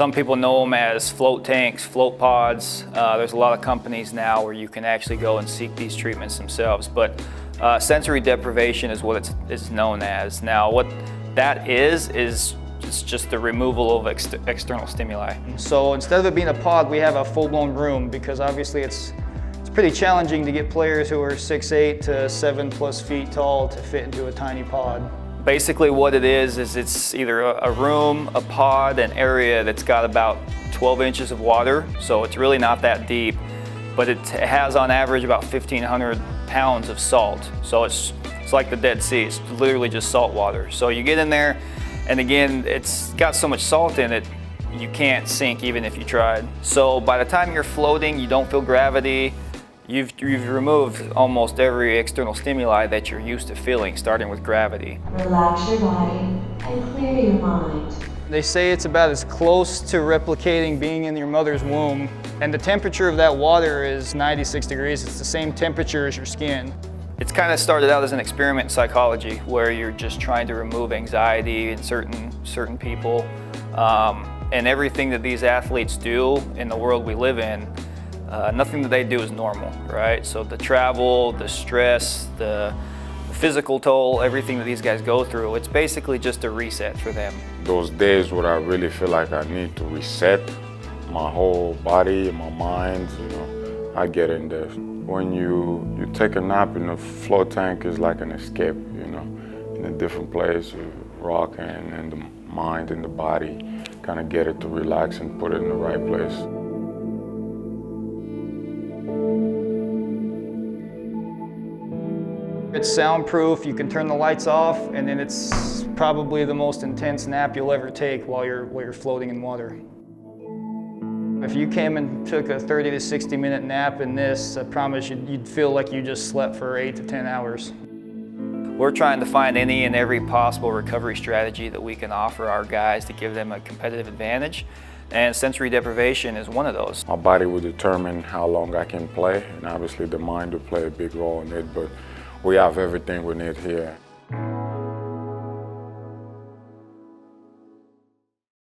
Some people know them as float tanks, float pods. There's a lot of companies now where you can actually go and seek these treatments themselves, but sensory deprivation is what it's known as. Now, what that is it's just the removal of external stimuli. So instead of it being a pod, we have a full-blown room, because obviously it's pretty challenging to get players who are 6'8" to 7+ feet tall to fit into a tiny pod. Basically what it is it's either a room, a pod, an area that's got about 12 inches of water, so it's really not that deep, but it has on average about 1,500 pounds of salt. So it's like the Dead Sea, it's literally just salt water. So you get in there, and again, it's got so much salt in it, you can't sink even if you tried. So by the time you're floating, you don't feel gravity. You've removed almost every external stimuli that you're used to feeling, starting with gravity. Relax your body and clear your mind. They say it's about as close to replicating being in your mother's womb, and the temperature of that water is 96 degrees. It's the same temperature as your skin. It's kind of started out as an experiment in psychology, where you're just trying to remove anxiety in certain people, and everything that these athletes do in the world we live in. Nothing that they do is normal, right? So the travel, the stress, the physical toll, everything that these guys go through, it's basically just a reset for them. Those days where I really feel like I need to reset my whole body and my mind, I get in there. When you take a nap in a float tank, is like an escape, in a different place, you rock and the mind and the body, kind of get it to relax and put it in the right place. It's soundproof, you can turn the lights off, and then it's probably the most intense nap you'll ever take while you're floating in water. If you came and took a 30 to 60 minute nap in this, I promise you'd feel like you just slept for 8 to 10 hours. We're trying to find any and every possible recovery strategy that we can offer our guys to give them a competitive advantage, and sensory deprivation is one of those. My body will determine how long I can play, and obviously the mind will play a big role in it, but we have everything we need here.